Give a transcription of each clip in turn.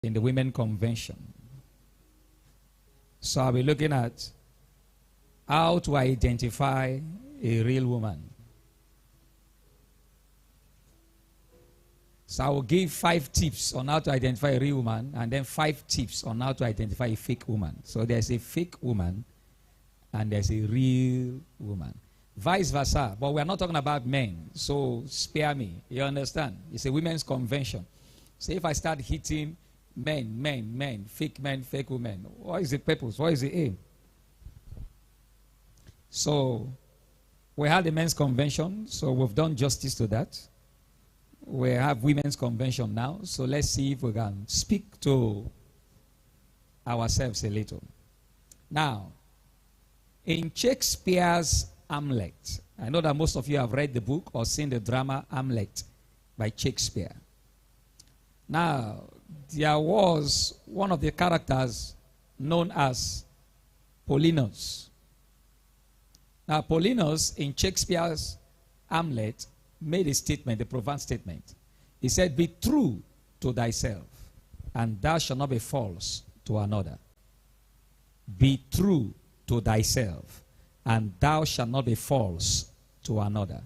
in the women convention. So I'll be looking at how to identify a real woman. So I will give 5 tips on how to identify a real woman, and then 5 tips on how to identify a fake woman. So there's a fake woman and there's a real woman. Vice versa. But we're not talking about men. So spare me. You understand? It's a women's convention. So if I start hitting men, fake women, what is the purpose? What is the aim? So we had the men's convention. So we've done justice to that. We have women's convention now. So let's see if we can speak to ourselves a little. Now, in Shakespeare's Hamlet, I know that most of you have read the book or seen the drama Hamlet by Shakespeare. Now, there was one of the characters known as Paulinus. Now, Paulinus in Shakespeare's Hamlet made a statement, a profound statement. He said, "Be true to thyself, and thou shalt not be false to another." Be true to thyself, and thou shalt not be false to another.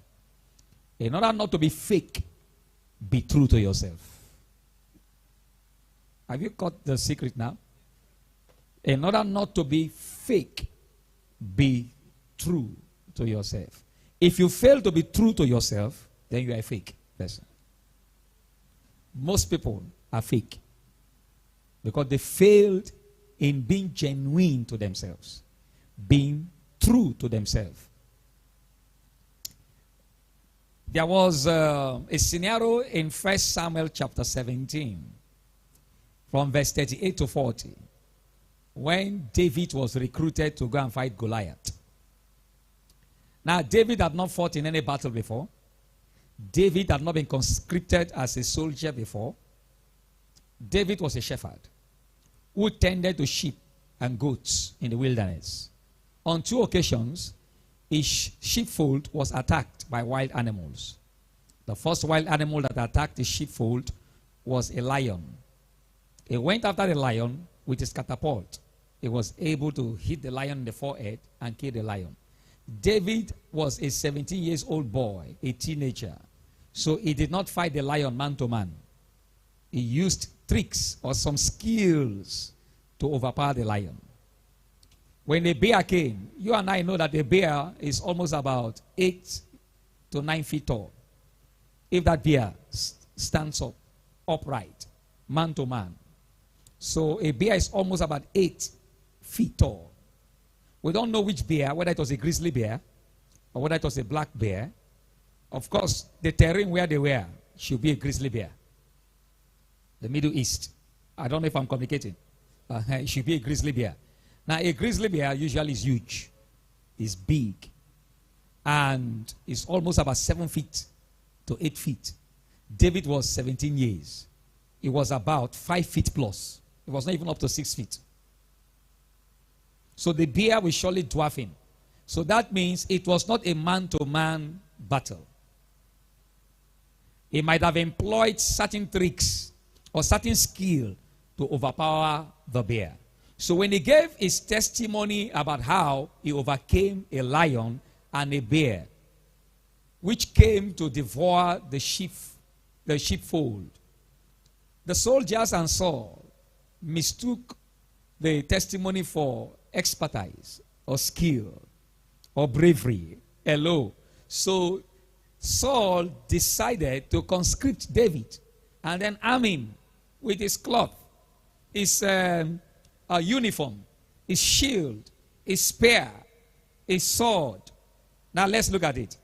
In order not to be fake, be true to yourself. Have you caught the secret now? In order not to be fake, be true to yourself. If you fail to be true to yourself, then you are a fake person. Most people are fake because they failed in being genuine to themselves, being true to themselves. There was a scenario in 1 Samuel chapter 17, from verse 38 to 40, when David was recruited to go and fight Goliath. Now, David had not fought in any battle before. David had not been conscripted as a soldier before. David was a shepherd who tended to sheep and goats in the wilderness. On 2 occasions, his sheepfold was attacked by wild animals. The first wild animal that attacked his sheepfold was a lion. He went after the lion with his catapult. He was able to hit the lion in the forehead and kill the lion. David was a 17-year-old boy, a teenager. So he did not fight the lion man to man. He used tricks or some skills to overpower the lion. When the bear came, you and I know that the bear is almost about 8 to 9 feet tall. If that bear stands up, upright, man to man. So a bear is almost about 8 feet tall. We don't know which bear, whether it was a grizzly bear or whether it was a black bear. Of course, the terrain where they were should be a grizzly bear. The Middle East. I don't know if I'm communicating. It should be a grizzly bear. Now, a grizzly bear usually is huge. It's big. And it's almost about 7 feet to 8 feet. David was 17 years. He was about 5 feet plus. It was not even up to 6 feet. So the bear will surely dwarf him. So that means it was not a man-to-man battle. He might have employed certain tricks or certain skill to overpower the bear. So when he gave his testimony about how he overcame a lion and a bear, which came to devour the sheepfold, the soldiers and Saul mistook the testimony for expertise or skill or bravery. Hello. So Saul decided to conscript David and then arm him with his cloth, his uniform, his shield, his spear, his sword. Now let's look at it.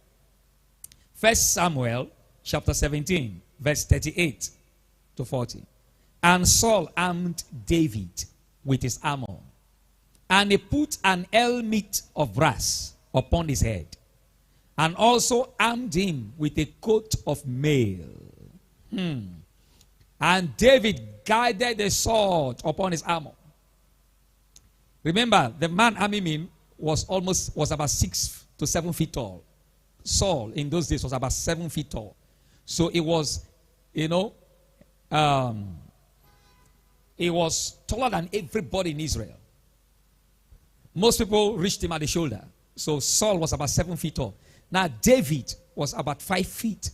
1 Samuel chapter 17, verse 38 to 40. And Saul armed David with his armor, and he put an helmet of brass upon his head, and also armed him with a coat of mail. And David guided the sword upon his armor. Remember, the man arming him was about 6 to 7 feet tall. Saul in those days was about 7 feet tall. So it was, He was taller than everybody in Israel. Most people reached him at the shoulder. So Saul was about 7 feet tall. Now David was about 5 feet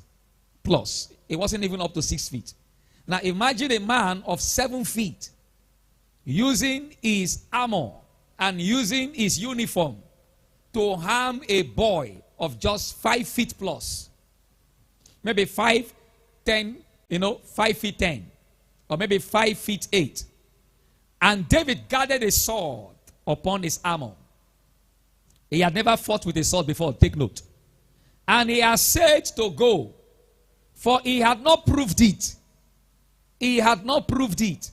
plus. It wasn't even up to 6 feet. Now imagine a man of 7 feet using his armor and using his uniform to harm a boy of just 5 feet plus. Maybe 5, 10, 5 feet 10. Or maybe 5 feet 8. And David gathered a sword upon his armor. He had never fought with a sword before, take note. And he has said to go, for he had not proved it. He had not proved it.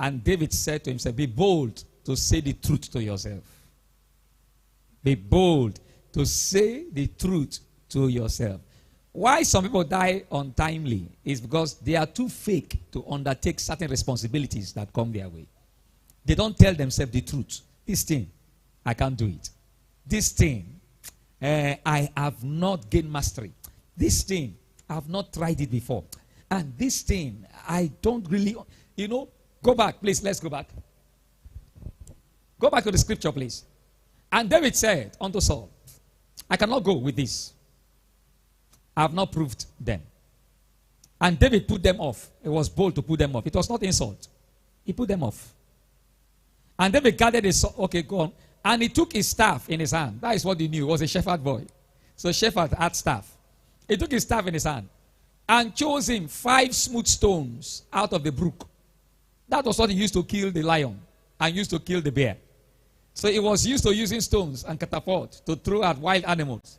And David said to himself, be bold to say the truth to yourself. Be bold to say the truth to yourself. Why some people die untimely is because they are too fake to undertake certain responsibilities that come their way. They don't tell themselves the truth. This thing, I can't do it. This thing, I have not gained mastery. This thing, I have not tried it before. And this thing, I don't really, go back, please, let's go back. Go back to the scripture, please. And David said unto Saul, I cannot go with this. I have not proved them. And David put them off. It was bold to put them off. It was not insult. He put them off. And David gathered his, okay, go on. And he took his staff in his hand. That is what he knew. He was a shepherd boy. So shepherd had staff. He took his staff in his hand and chose him 5 smooth stones out of the brook. That was what he used to kill the lion and used to kill the bear. So he was used to using stones and catapult to throw at wild animals.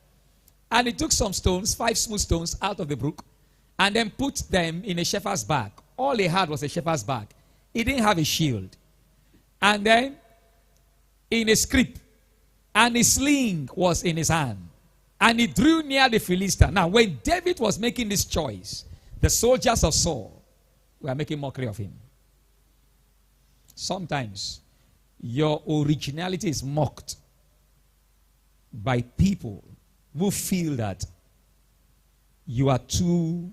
And he took some stones, 5 smooth stones out of the brook, and then put them in a shepherd's bag. All he had was a shepherd's bag. He didn't have a shield. And then in a scrip, and a sling was in his hand. And he drew near the Philistine. Now, when David was making this choice, the soldiers of Saul were making mockery of him. Sometimes your originality is mocked by people who feel that you are too,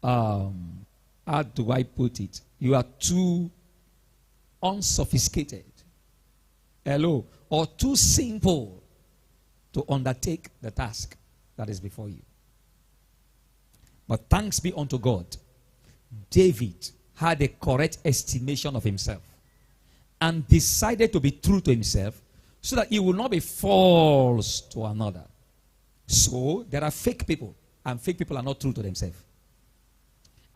how do I put it? You are too unsophisticated. Hello. Or too simple to undertake the task that is before you. But thanks be unto God, David had a correct estimation of himself and decided to be true to himself so that he will not be false to another. So there are fake people, and fake people are not true to themselves.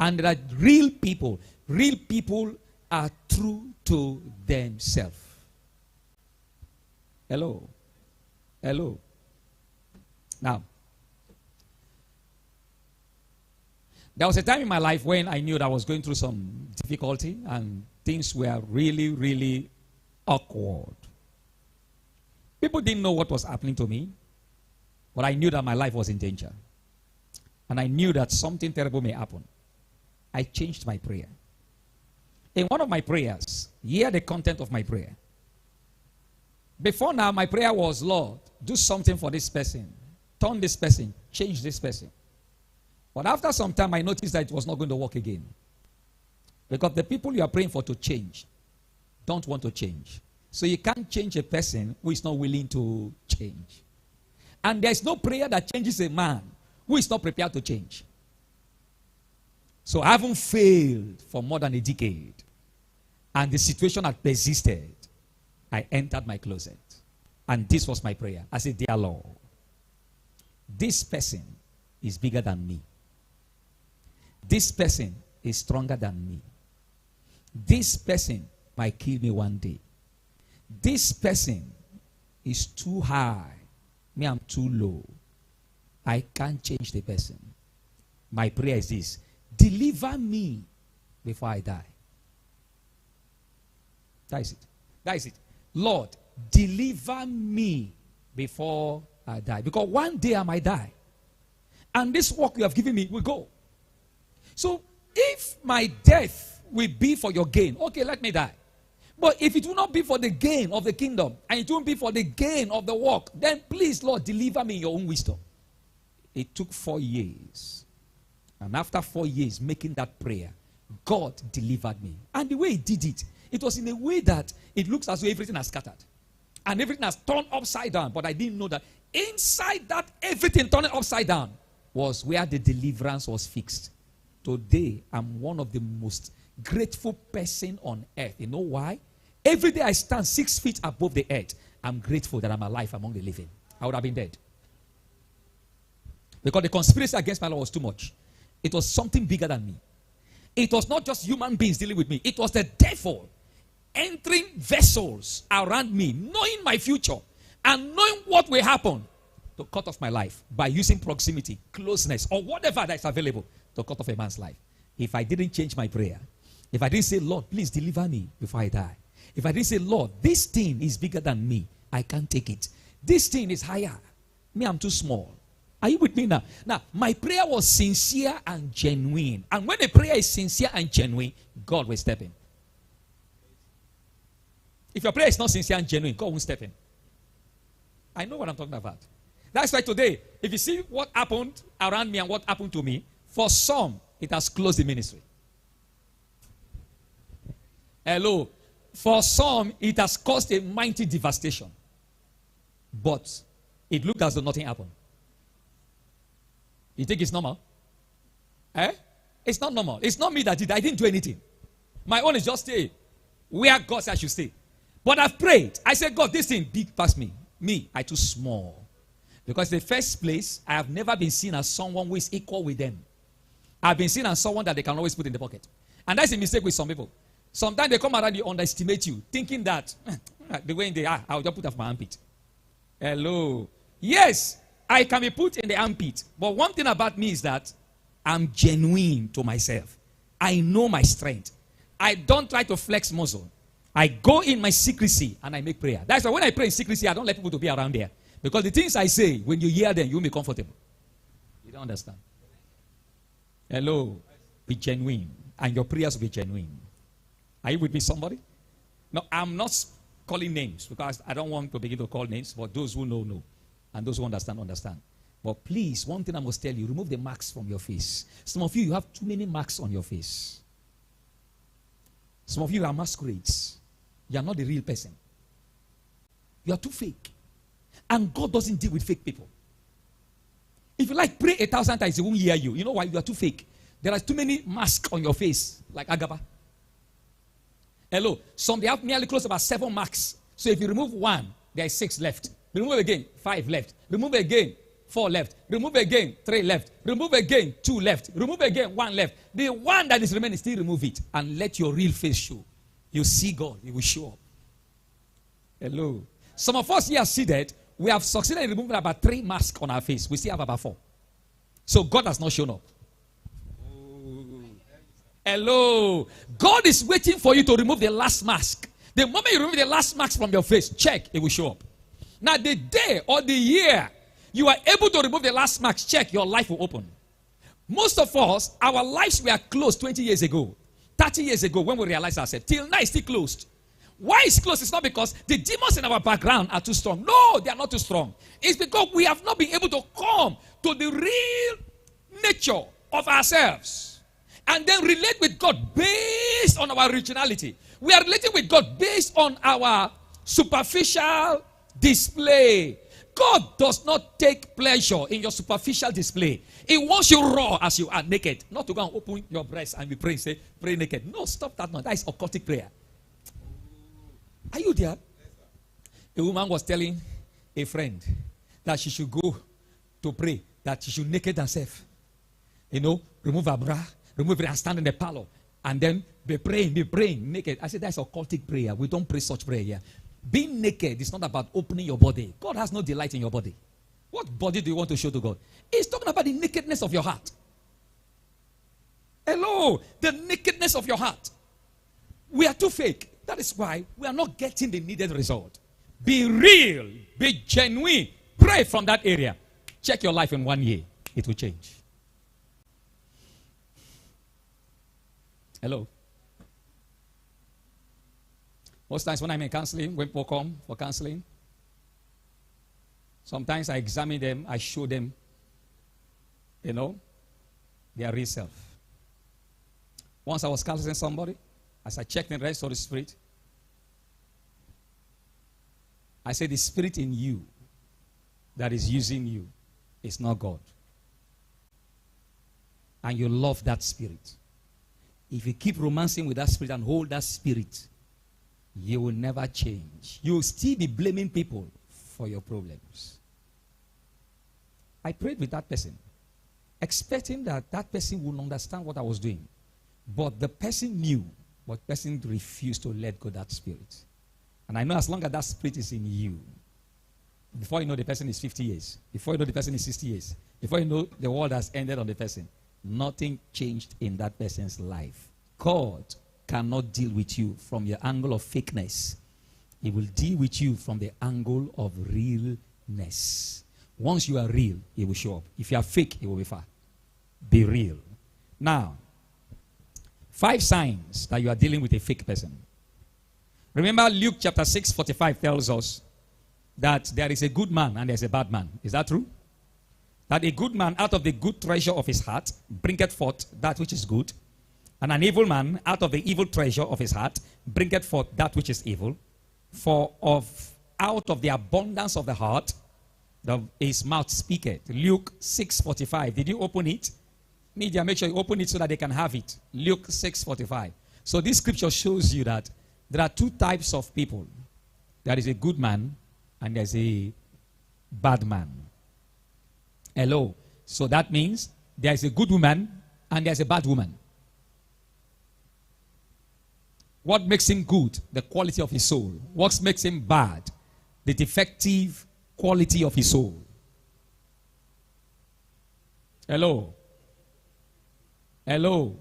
And there are real people. Real people are true to themselves. Hello. Hello. Now, there was a time in my life when I knew that I was going through some difficulty and things were really, really awkward. People didn't know what was happening to me, but I knew that my life was in danger. And I knew that something terrible may happen. I changed my prayer. In one of my prayers, hear the content of my prayer. Before now, my prayer was, Lord, do something for this person. Turn this person. Change this person. But after some time, I noticed that it was not going to work again. Because the people you are praying for to change don't want to change. So you can't change a person who is not willing to change. And there's no prayer that changes a man who is not prepared to change. So I haven't failed for more than a decade. And the situation had persisted. I entered my closet. And this was my prayer. I said, dear Lord, this person is bigger than me. This person is stronger than me. This person might kill me one day. This person is too high. Me, I'm too low. I can't change the person. My prayer is this. Deliver me before I die. That is it. That is it. Lord, deliver me before I die. Because one day I might die. And this work you have given me will go. So if my death will be for your gain, okay, let me die. But if it will not be for the gain of the kingdom, and it won't be for the gain of the work, then please, Lord, deliver me in your own wisdom. It took 4 years. And after 4 years making that prayer, God delivered me. And the way he did it, it was in a way that it looks as though everything has scattered. And everything has turned upside down. But I didn't know that inside that everything turning upside down was where the deliverance was fixed. Today, I'm one of the most grateful person on earth. You know why? Every day I stand 6 feet above the earth. I'm grateful that I'm alive among the living. I would have been dead. Because the conspiracy against my life was too much. It was something bigger than me. It was not just human beings dealing with me. It was the devil entering vessels around me, knowing my future and knowing what will happen to cut off my life by using proximity, closeness, or whatever that is available to cut off a man's life. If I didn't change my prayer, if I didn't say, Lord, please deliver me before I die. If I didn't say, Lord, this thing is bigger than me, I can't take it. This thing is higher. Me, I'm too small. Are you with me now? Now, my prayer was sincere and genuine. And when a prayer is sincere and genuine, God will step in. If your prayer is not sincere and genuine, God won't step in. I know what I'm talking about. That's why today, if you see what happened around me and what happened to me, for some, it has closed the ministry. Hello. For some, it has caused a mighty devastation. But it looked as though nothing happened. You think it's normal? It's not normal. It's not me that did. I didn't do anything. My own is just stay where God said I should stay. But I've prayed. I said, God, this thing big past me. Me, I too small. Because in the first place, I have never been seen as someone who is equal with them. I've been seen as someone that they can always put in the pocket. And that's a mistake with some people. Sometimes they come around, they underestimate you, thinking that the way they are, I'll just put off my armpit. Hello. Yes, I can be put in the armpit. But one thing about me is that I'm genuine to myself. I know my strength. I don't try to flex muscle. I go in my secrecy and I make prayer. That's why when I pray in secrecy, I don't let people to be around there. Because the things I say, when you hear them, you'll be comfortable. You don't understand. Hello. Be genuine. And your prayers will be genuine. Are you with me, somebody? No, I'm not calling names because I don't want to begin to call names. But those who know, know. And those who understand, understand. But please, one thing I must tell you, remove the marks from your face. Some of you have too many marks on your face. Some of you are masquerades. You are not the real person. You are too fake. And God doesn't deal with fake people. If you like, pray 1,000 times, He won't hear you. You know why? You are too fake. There are too many masks on your face, like Agaba. Hello. Some, they have nearly close about 7 marks. So if you remove 1, there is 6 left. Remove again, 5 left. Remove again, 4 left. Remove again, 3 left. Remove again, 2 left. Remove again, 1 left. The one that is remaining, still remove it. And let your real face show. You see God, He will show up. Hello. Some of us here seated, we have succeeded in removing about 3 masks on our face. We still have about 4. So God has not shown up. Hello. God is waiting for you to remove the last mask. The moment you remove the last mask from your face, check, it will show up. Now, the day or the year you are able to remove the last mask, check, your life will open. Most of us, our lives were closed 20 years ago, 30 years ago when we realized ourselves. Till now, it's still closed. Why it's closed? It's not because the demons in our background are too strong. No, they are not too strong. It's because we have not been able to come to the real nature of ourselves and then relate with God based on our originality. We are relating with God based on our superficial display. God does not take pleasure in your superficial display. He wants you raw as you are, naked. Not to go and open your breast and be praying, say, pray naked. No, stop that now. That is occultic prayer. Are you there? A woman was telling a friend that she should go to pray, that she should naked herself. You know, remove her bra, remove it and stand in the parlor. And then be praying naked. I said, that's occultic prayer. We don't pray such prayer here. Being naked is not about opening your body. God has no delight in your body. What body do you want to show to God? He's talking about the nakedness of your heart. Hello, the nakedness of your heart. We are too fake. That is why we are not getting the needed result. Be real. Be genuine. Pray from that area. Check your life in 1 year. It will change. Hello. Most times when I'm in counseling, when people come for counseling, sometimes I examine them, I show them, their real self. Once I was counseling somebody, as I checked in the rest of the spirit, I said the spirit in you that is using you is not God. And you love that spirit. If you keep romancing with that spirit and hold that spirit, you will never change. You will still be blaming people for your problems. I prayed with that person, expecting that that person would understand what I was doing. But the person knew, but the person refused to let go of that spirit. And I know as long as that spirit is in you, before you know the person is 50 years, before you know the person is 60 years, before you know the world has ended on the person, nothing changed in that person's life. God cannot deal with you from your angle of fakeness. He will deal with you from the angle of realness. Once you are real, he will show up. If you are fake, he will be far. Be real. Now, 5 signs that you are dealing with a fake person. Remember, Luke chapter 6:45 tells us that there is a good man and there is a bad man. Is that true? That a good man out of the good treasure of his heart bringeth forth that which is good, and an evil man out of the evil treasure of his heart bringeth forth that which is evil. For out of the abundance of the heart, his mouth speaketh. Luke 6:45. Did you open it? Media, make sure you open it so that they can have it. Luke 6:45. So this scripture shows you that there are 2 types of people. There is a good man and there's a bad man. Hello. So that means there is a good woman and there's a bad woman. What makes him good? The quality of his soul. What makes him bad? The defective quality of his soul. Hello. Hello.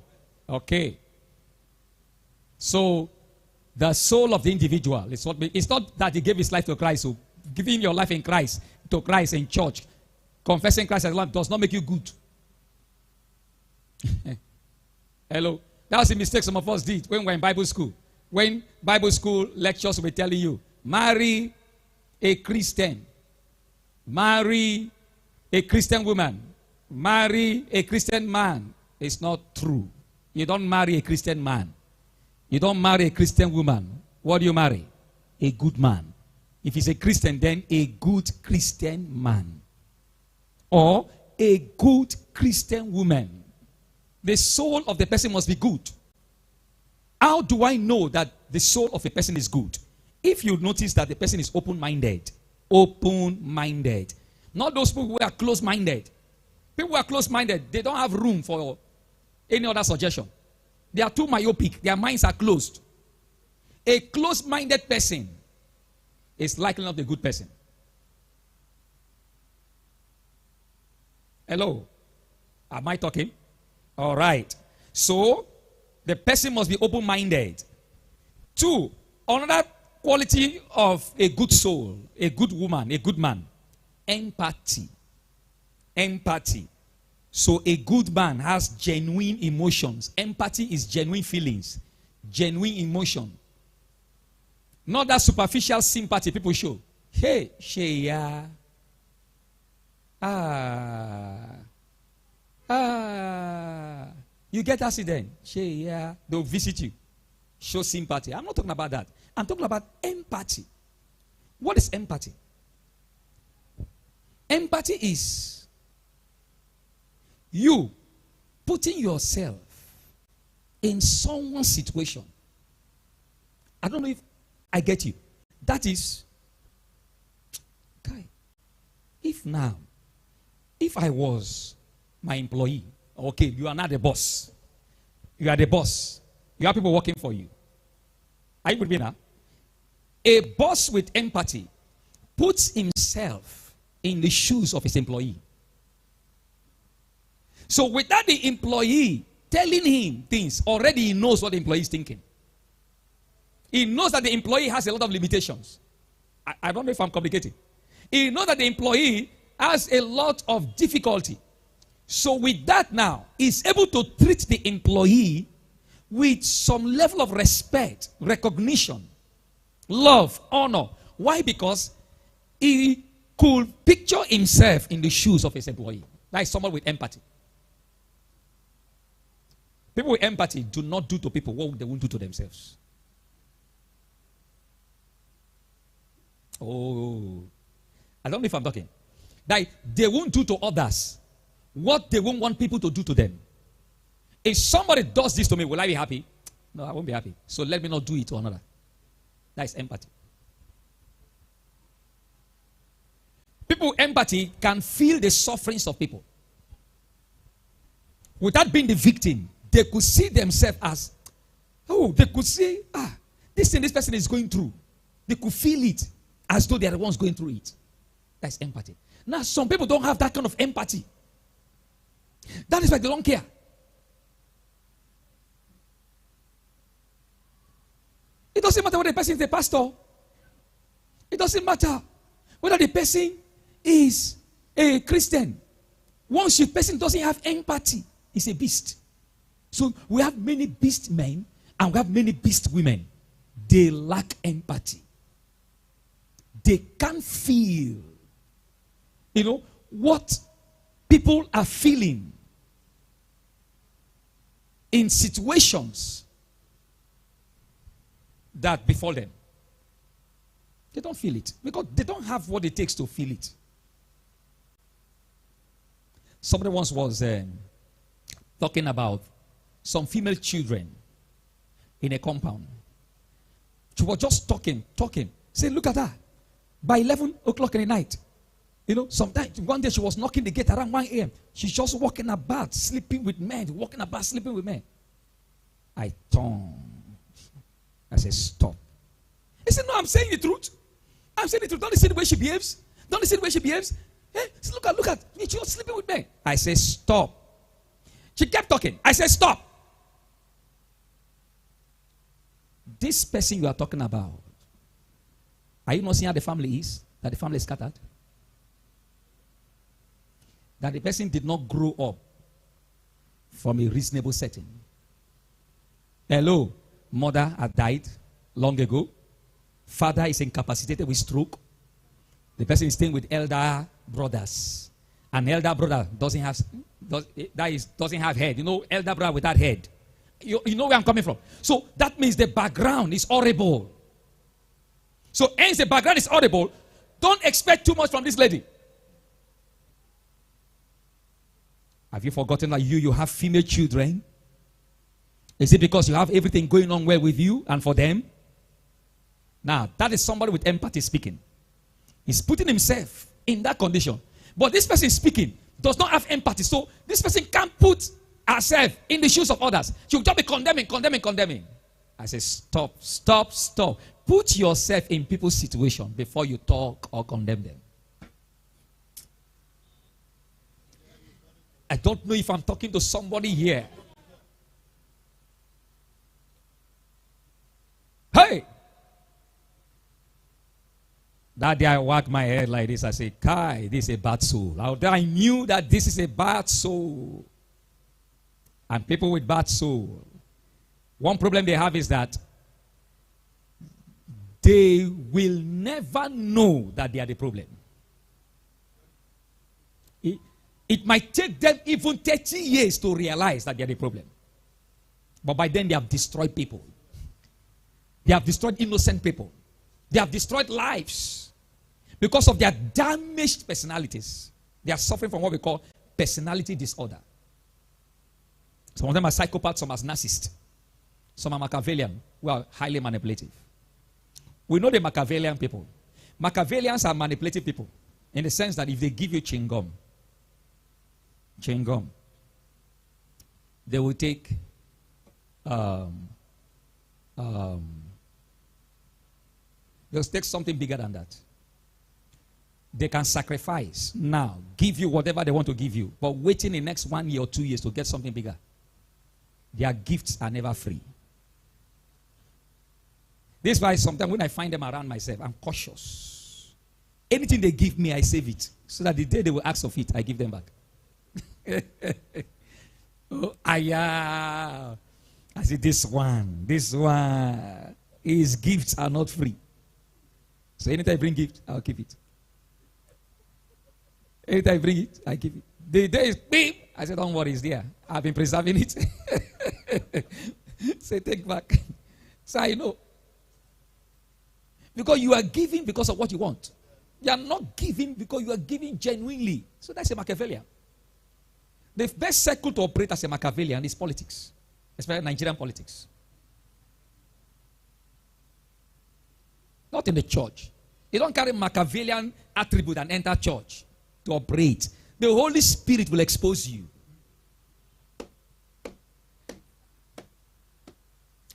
Okay. So the soul of the individual is what it's not that he gave his life to Christ. So giving your life in Christ to Christ in church, confessing Christ as Lord does not make you good. Hello. That was a mistake some of us did when we were in Bible school. When Bible school lectures were telling you, marry a Christian, marry a Christian woman, marry a Christian man. It's not true. You don't marry a Christian man. You don't marry a Christian woman. What do you marry? A good man. If he's a Christian, then a good Christian man. Or a good Christian woman. The soul of the person must be good. How do I know that the soul of a person is good? If you notice that the person is open-minded. Open-minded. Not those people who are close-minded. People who are close-minded, they don't have room for any other suggestion. They are too myopic. Their minds are closed. A close-minded person is likely not a good person. Hello? Am I talking? All right. So, the person must be open-minded. 2, another quality of a good soul, a good woman, a good man, empathy. Empathy. So a good man has genuine emotions. Empathy is genuine feelings, genuine emotion. Not that superficial sympathy people show. Hey, Sheya. You get accident. Sheya. They'll visit you. Show sympathy. I'm not talking about that. I'm talking about empathy. What is empathy? Empathy is you putting yourself in someone's situation. I don't know if I get you. That is, okay, if I was my employee, okay, you are not the boss. You are the boss. You have people working for you. Are you with me now? A boss with empathy puts himself in the shoes of his employee. So without the employee telling him things, already he knows what the employee is thinking. He knows that the employee has a lot of limitations. I don't know if I'm complicating. He knows that the employee has a lot of difficulty. So with that now, he's able to treat the employee with some level of respect, recognition, love, honor. Why? Because he could picture himself in the shoes of his employee. That is someone with empathy. People with empathy do not do to people what they won't do to themselves. Oh, I don't know if I'm talking. That they won't do to others what they won't want people to do to them. If somebody does this to me, will I be happy? No, I won't be happy. So let me not do it to another. That is empathy. People with empathy can feel the sufferings of people. Without being the victim, they could see themselves as, they could see, this thing this person is going through. They could feel it as though they are the ones going through it. That's empathy. Now, some people don't have that kind of empathy. That is why they don't care. It doesn't matter whether the person is a pastor. It doesn't matter whether the person is a Christian. Once the person doesn't have empathy, he's a beast. So we have many beast men and we have many beast women. They lack empathy. They can't feel, what people are feeling in situations that befall them. They don't feel it because they don't have what it takes to feel it. Somebody once was talking about some female children in a compound. She was just talking. Say, look at her. By 11 o'clock in the night, sometimes one day she was knocking the gate around 1 a.m. She's just walking about, sleeping with men. I turned. I said, stop. He said, no, I'm saying the truth. I'm saying the truth. Don't listen to the way she behaves. Don't listen to the way she behaves. Hey, look at. She's sleeping with men. I said, stop. She kept talking. I said, stop. This person you are talking about, are you not seeing how the family is? That the family is scattered? That the person did not grow up from a reasonable setting. Hello, mother had died long ago. Father is incapacitated with stroke. The person is staying with elder brothers. An elder brother doesn't have head. Elder brother without head. You know where I'm coming from. So that means the background is horrible. So hence the background is horrible. Don't expect too much from this lady. Have you forgotten that you have female children? Is it because you have everything going on well with you and for them? Now, that is somebody with empathy speaking. He's putting himself in that condition. But this person speaking does not have empathy. So this person can't put herself in the shoes of others. She'll just be condemning. I say, stop. Put yourself in people's situation before you talk or condemn them. I don't know if I'm talking to somebody here. Hey! That day I whacked my head like this. I said, Kai, this is a bad soul. I knew that this is a bad soul. And people with bad soul, one problem they have is that they will never know that they are the problem. It might take them even 30 years to realize that they are the problem. But by then they have destroyed people. They have destroyed innocent people. They have destroyed lives. Because of their damaged personalities. They are suffering from what we call personality disorder. Some of them are psychopaths, some are narcissists. Some are Machiavellian, who are highly manipulative. We know the Machiavellian people. Machiavellians are manipulative people. In the sense that if they give you chewing gum, they will take they'll take something bigger than that. They can sacrifice now, give you whatever they want to give you, but waiting the next 1 year or 2 years to get something bigger. Their gifts are never free. This is why sometimes when I find them around myself, I'm cautious. Anything they give me, I save it. So that the day they will ask of it, I give them back. I say, this one, his gifts are not free. So anytime I bring gift, I'll keep it. Anytime I bring it, I keep it. The day is beep. I said, don't worry, it's there. I've been preserving it. Say, take back. So I know. Because you are giving because of what you want. You are not giving because you are giving genuinely. So that's a Machiavellian. The best circle to operate as a Machiavellian is politics, especially Nigerian politics. Not in the church. You don't carry Machiavellian attribute and enter church to operate. The Holy Spirit will expose you.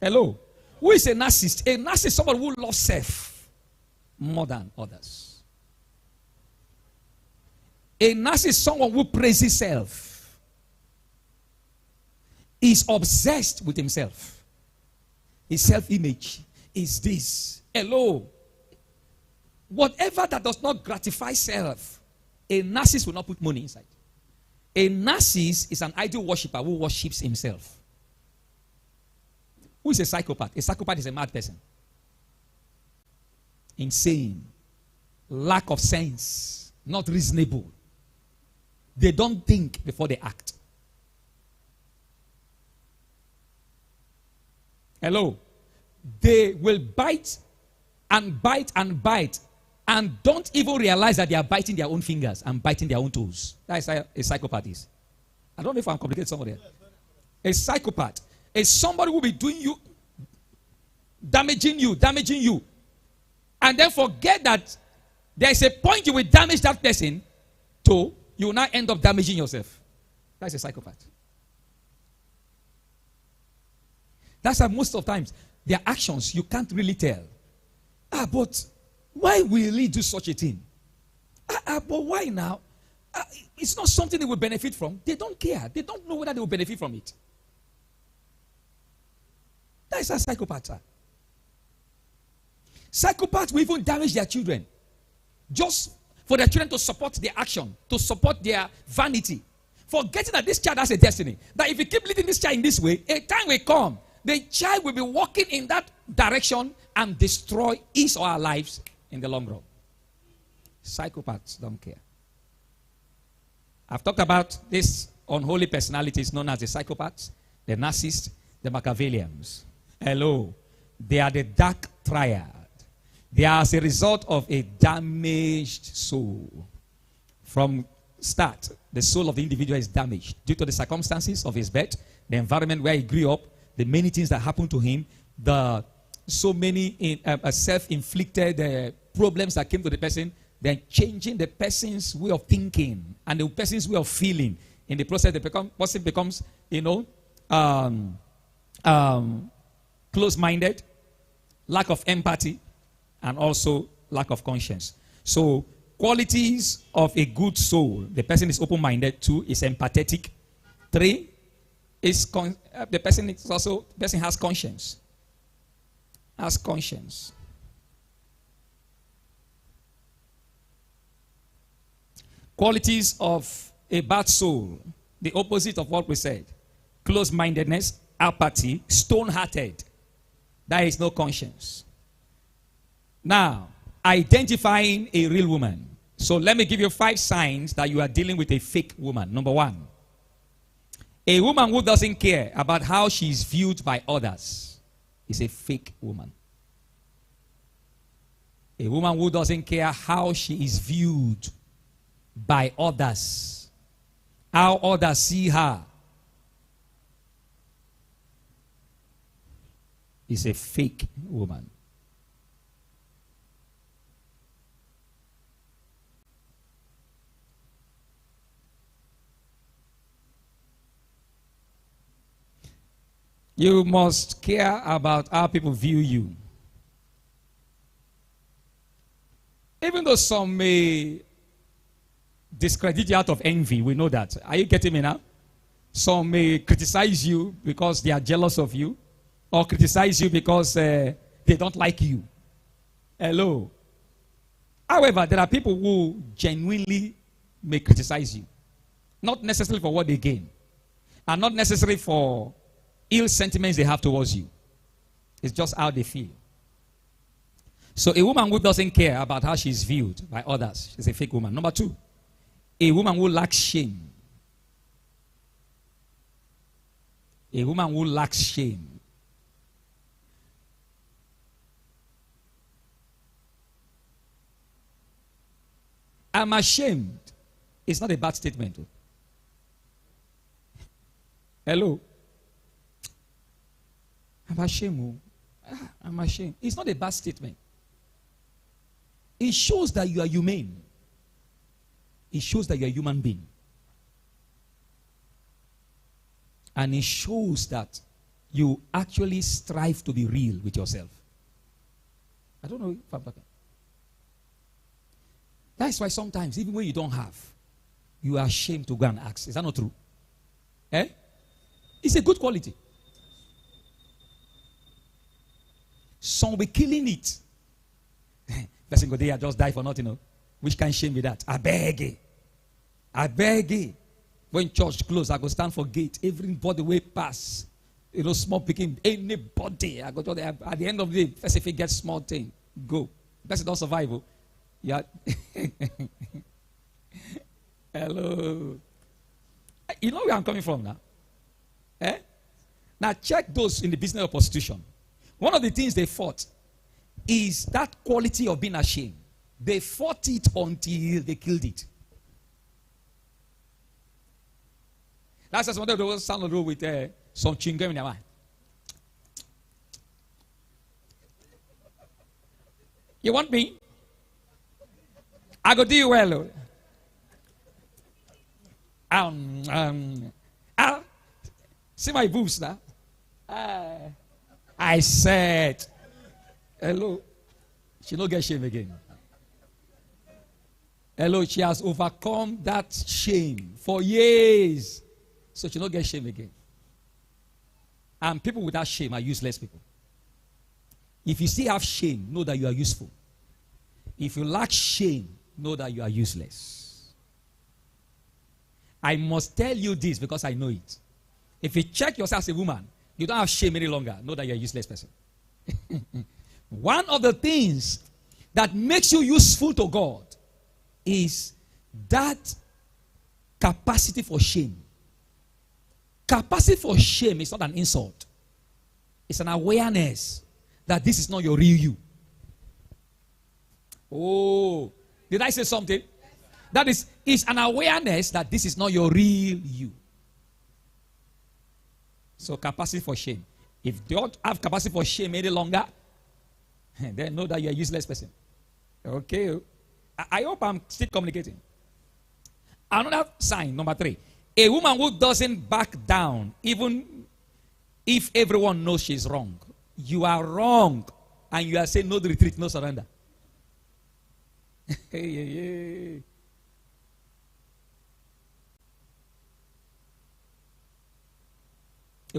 Hello? Who is a narcissist? A narcissist is someone who loves self more than others. A narcissist is someone who praises self. He's obsessed with himself. His self-image is this. Hello? Whatever that does not gratify self, a narcissist will not put money inside. A narcissist is an idol worshiper who worships himself. Who is a psychopath? A psychopath is a mad person. Insane. Lack of sense. Not reasonable. They don't think before they act. Hello? They will bite and bite and bite and don't even realize that they are biting their own fingers and biting their own toes. That is a psychopath is. I don't know if I'm complicating somebody. A psychopath is somebody who will be doing you, damaging you, and then forget that there is a point you will damage that person to, you will now end up damaging yourself. That's a psychopath. That's why most of the times, their actions, you can't really tell. But why will he do such a thing? But why now? It's not something they will benefit from. They don't care. They don't know whether they will benefit from it. That is a psychopath. Psychopaths will even damage their children. Just for their children to support their action, to support their vanity. Forgetting that this child has a destiny. That if you keep leading this child in this way, a time will come. The child will be walking in that direction and destroy his or her lives in the long run. Psychopaths don't care. I've talked about these unholy personalities known as the psychopaths, the narcissists, the Machiavellians. Hello. They are the dark triad. They are as a result of a damaged soul. From start, the soul of the individual is damaged due to the circumstances of his birth, the environment where he grew up, the many things that happened to him, the so many self-inflicted problems that came to the person, then changing the person's way of thinking and the person's way of feeling. In the process, the person becomes, close-minded, lack of empathy, and also lack of conscience. So, qualities of a good soul: the person is open-minded. 2, is empathetic. 3, is the person has conscience. Has conscience. Qualities of a bad soul: the opposite of what we said: close-mindedness, apathy, stone-hearted. There is no conscience. Now, identifying a real woman. So let me give you 5 signs that you are dealing with a fake woman. Number 1, a woman who doesn't care about how she is viewed by others is a fake woman. A woman who doesn't care how she is viewed by others, how others see her, is a fake woman. You must care about how people view you. Even though some may discredit you out of envy, we know that. Are you getting me now? Some may criticize you because they are jealous of you, or criticize you because they don't like you. Hello. However, there are people who genuinely may criticize you. Not necessarily for what they gain, and not necessarily for ill sentiments they have towards you. It's just how they feel. So a woman who doesn't care about how she's viewed by others, she's a fake woman. Number 2, a woman who lacks shame. A woman who lacks shame. I'm ashamed. It's not a bad statement. Hello? I'm ashamed. I'm ashamed. It's not a bad statement. It shows that you are humane. It shows that you're a human being. And it shows that you actually strive to be real with yourself. I don't know if I'm talking. That's why sometimes, even when you don't have, you are ashamed to go and ask. Is that not true? Eh? It's a good quality. Some will be killing it. Person go there, just die for nothing. No? Which kind of shame be that? I beg you. I beg you. When church close, I go stand for gate. Everybody will pass. You know, small picking. Anybody. I go to the, at the end of the day, first if you get small thing, go. Person don't survive. Oh. Yeah. Hello. You know where I'm coming from now? Eh? Now check those in the business of prostitution. One of the things they fought is that quality of being ashamed. They fought it until they killed it. That's just one of those sound road with some chewing gum in their mind. You want me? I go do you well. See my boobs now. I said, hello. She don't get shame again. Hello, she has overcome that shame for years. So she don't get shame again. And people without shame are useless people. If you still have shame, know that you are useful. If you lack shame, know that you are useless. I must tell you this because I know it. If you check yourself as a woman, you don't have shame any longer. Know that you're a useless person. One of the things that makes you useful to God is that capacity for shame. Capacity for shame is not an insult. It's an awareness that this is not your real you. Oh, did I say something? That is, it's an awareness that this is not your real you. So capacity for shame. If you don't have capacity for shame any longer, then know that you're a useless person. Okay. I hope I'm still communicating. Another sign, number 3. A woman who doesn't back down, even if everyone knows she's wrong. You are wrong. And you are saying no retreat, no surrender. A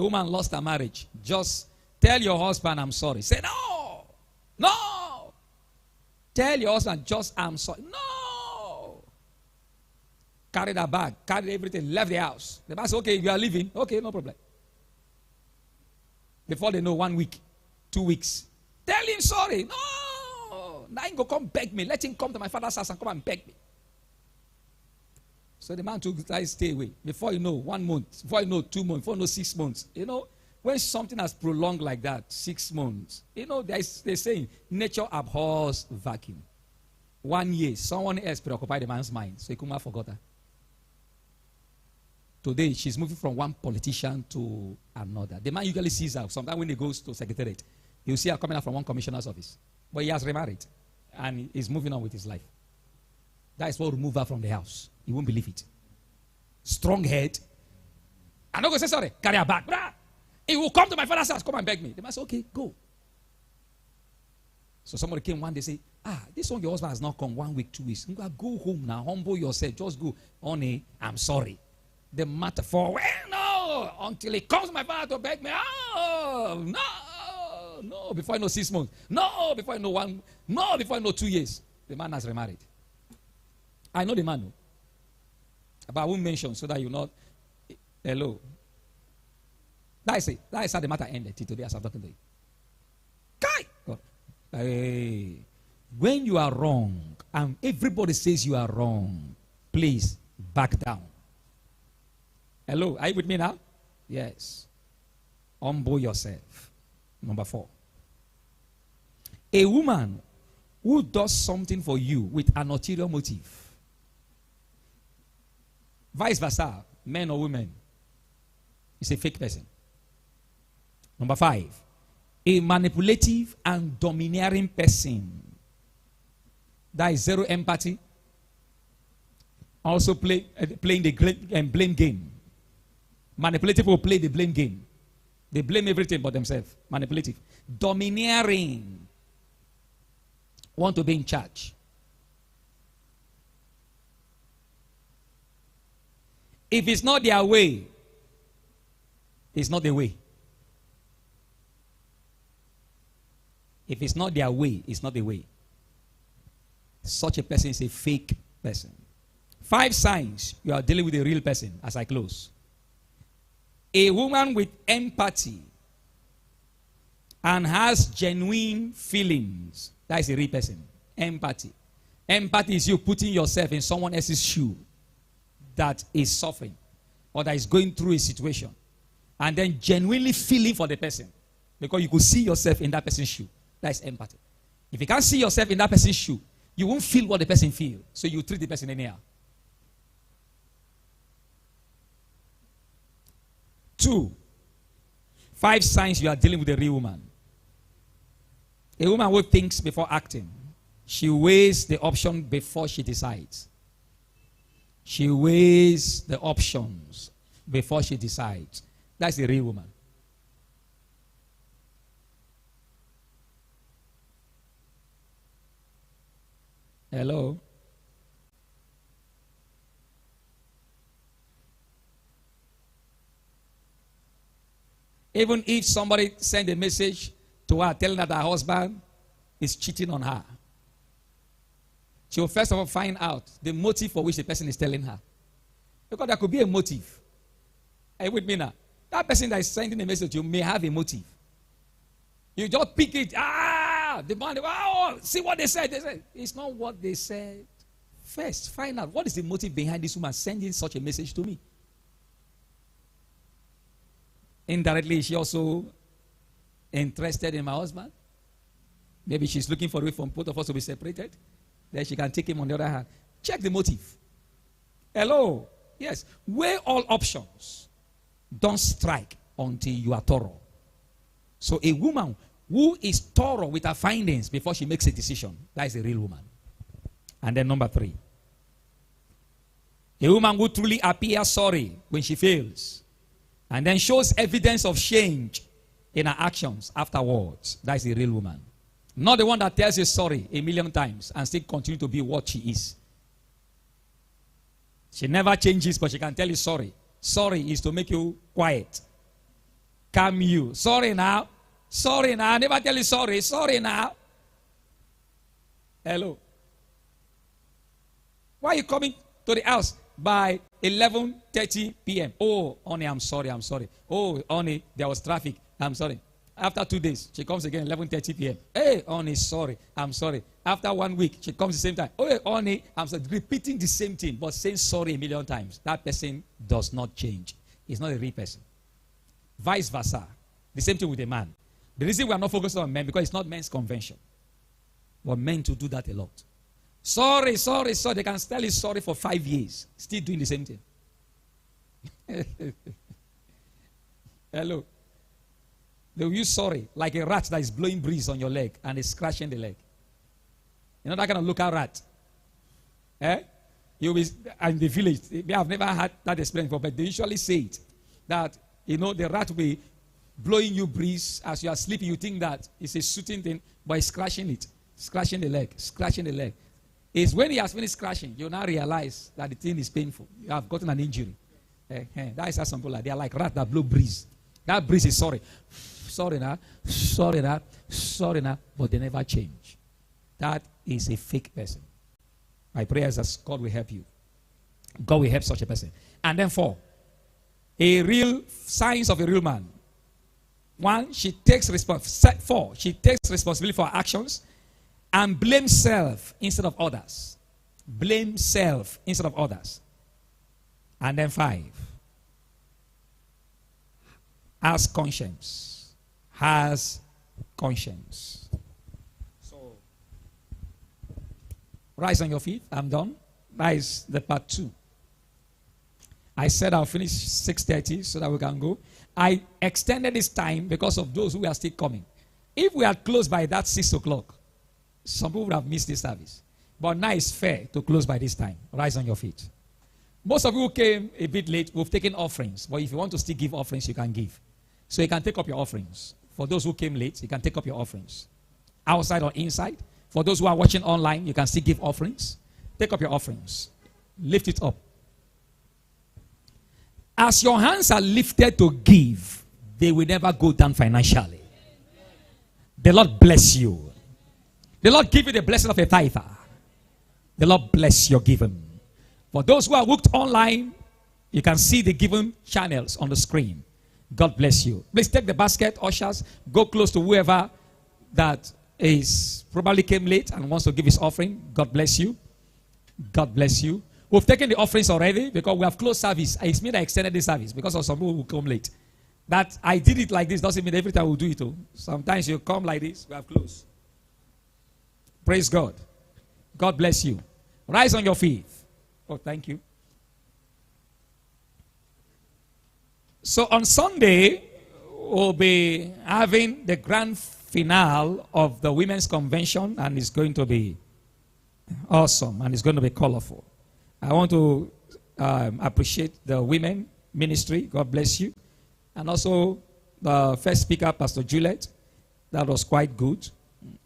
woman lost her marriage. Just tell your husband, I'm sorry. Say, no. No. Tell your husband, just, I'm sorry. No. Carried her bag, carried everything, left the house. The man said, okay, you are leaving. Okay, no problem. Before they know, 1 week, 2 weeks. Tell him sorry. No. Now he go come beg me. Let him come to my father's house and come and beg me. So the man took time, stay away. Before you know, 1 month. Before you know, 2 months. Before you know, 6 months. You know, when something has prolonged like that, 6 months, you know, they're saying nature abhors vacuum. 1 year, someone else preoccupied the man's mind. So he couldn't have forgot her. Today, she's moving from one politician to another. The man usually sees her. Sometimes when he goes to secretariat, he'll see her coming out from one commissioner's office. But he has remarried. And he's moving on with his life. That is what will move her from the house. You won't believe it. Strong head. I'm not going to say sorry. Carry her back. Brah. He will come to my father's house. Come and beg me. The man said, okay, go. So somebody came one day and said, this one your husband has not come 1 week, 2 weeks. Go home now. Humble yourself. Just go. Honey, I'm sorry. The matter for, well, no. Until he comes to my father to beg me. Oh, no. No. Before I know 6 months. No. Before I know 1. No. Before I know 2 years. The man has remarried. I know the man. No? But I won't mention so that you not. Hello. That is how the matter ended till today as I'm talking to you. Kai! Oh. Hey. When you are wrong, and everybody says you are wrong, please back down. Hello, are you with me now? Yes. Humble yourself. Number 4. A woman who does something for you with an ulterior motive. Vice versa, men or women, is a fake person. Number 5. A manipulative and domineering person. That is zero empathy. Also playing the blame game. Manipulative will play the blame game. They blame everything but themselves. Manipulative. Domineering. Want to be in charge. If it's not their way, it's not the way. If it's not their way, it's not the way. Such a person is a fake person. 5 signs you are dealing with a real person as I close. A woman with empathy and has genuine feelings. That is a real person. Empathy. Empathy is you putting yourself in someone else's shoe that is suffering or that is going through a situation. And then genuinely feeling for the person. Because you could see yourself in that person's shoe. That is empathy. If you can't see yourself in that person's shoe, you won't feel what the person feels. So you treat the person anyhow. 2. 5 signs you are dealing with a real woman. A woman who thinks before acting. She weighs the option before she decides. She weighs the options before she decides. That's a real woman. Hello? Even if somebody send a message to her telling her that her husband is cheating on her, she will first of all find out the motive for which the person is telling her. Because there could be a motive. Are you with me now? That person that is sending a message to you may have a motive. You just pick it. The man, see what they said. They said. It's not what they said. First, find out what is the motive behind this woman sending such a message to me. Indirectly, is she also interested in my husband? Maybe she's looking for a way for both of us to be separated. Then she can take him on the other hand. Check the motive. Hello? Yes. Weigh all options. Don't strike until you are thorough. So a woman who is thorough with her findings before she makes a decision, that is a real woman. And then number 3. A woman who truly appears sorry when she fails and then shows evidence of change in her actions afterwards. That is a real woman. Not the one that tells you sorry a million times and still continue to be what she is. She never changes, but she can tell you sorry. Sorry is to make you quiet. Calm you. Sorry now. Sorry now. I never tell you sorry. Sorry now. Hello. Why are you coming to the house by 11:30 p.m.? Oh, honey, I'm sorry. I'm sorry. Oh, honey, there was traffic. I'm sorry. After 2 days, she comes again 11:30 p.m. Hey, honey, sorry. I'm sorry. After 1 week, she comes the same time. Oh, honey, I'm sorry. Repeating the same thing, but saying sorry a million times. That person does not change. He's not a real person. Vice versa. The same thing with a man. The reason we are not focused on men because it's not men's convention. But men to do that a lot. Sorry, sorry, sorry. They can tell you sorry for 5 years. Still doing the same thing. Hello. They will use sorry like a rat that is blowing breeze on your leg and is scratching the leg. You know that kind of local rat? You'll be in the village. They have never had that experience before, but they usually say it. That, the rat will be blowing you breeze as you are sleeping. You think that it's a soothing thing, but it's scratching it. Scratching the leg. Scratching the leg. It's when he has finished scratching, you now realize that the thing is painful. You have gotten an injury. That is how some people are. They are like rats that blow breeze. That breeze is sorry. Sorry now. Sorry now. Sorry now. But they never change. That is a fake person. My prayer is that God will help you. God will help such a person. And then 4. Signs of a real man. 1, she takes responsibility. 4, she takes responsibility for her actions and blames self instead of others. Blame self instead of others. And then 5, Has conscience. Has conscience. So, rise on your feet. I'm done. That is the part 2. I said I'll finish 6:30 so that we can go. I extended this time because of those who are still coming. If we had closed by that 6 o'clock, some people would have missed this service. But now it's fair to close by this time. Rise on your feet. Most of you who came a bit late, we've taken offerings. But if you want to still give offerings, you can give. So you can take up your offerings. For those who came late, you can take up your offerings. Outside or inside. For those who are watching online, you can still give offerings. Take up your offerings. Lift it up. As your hands are lifted to give, they will never go down financially. The Lord bless you. The Lord give you the blessing of a tither. The Lord bless your giving. For those who are hooked online, you can see the giving channels on the screen. God bless you. Please take the basket, ushers. Go close to whoever that is probably came late and wants to give his offering. God bless you. God bless you. We've taken the offerings already because we have closed service. It means I extended the service because of some people who come late. That I did it like this doesn't mean every time we'll do it. Too. Sometimes you come like this, we have closed. Praise God. God bless you. Rise on your feet. Oh, thank you. So on Sunday, we'll be having the grand finale of the Women's Convention, and it's going to be awesome, and it's going to be colorful. I want to appreciate the women ministry. God bless you. And also the first speaker, Pastor Juliet. That was quite good.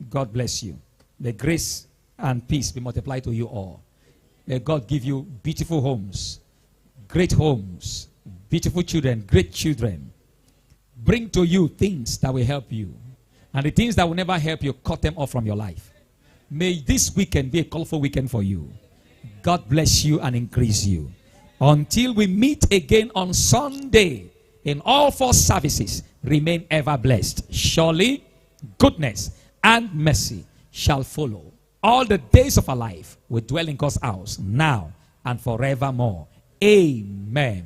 God bless you. The grace and peace be multiplied to you all. May God give you beautiful homes, beautiful children, great children. Bring to you things that will help you. And the things that will never help you, cut them off from your life. May this weekend be a colorful weekend for you. God bless you and increase you. Until we meet again on Sunday, in all 4 services, remain ever blessed. Surely, goodness and mercy shall follow. All the days of our life, we dwell in God's house, now and forevermore. Amen.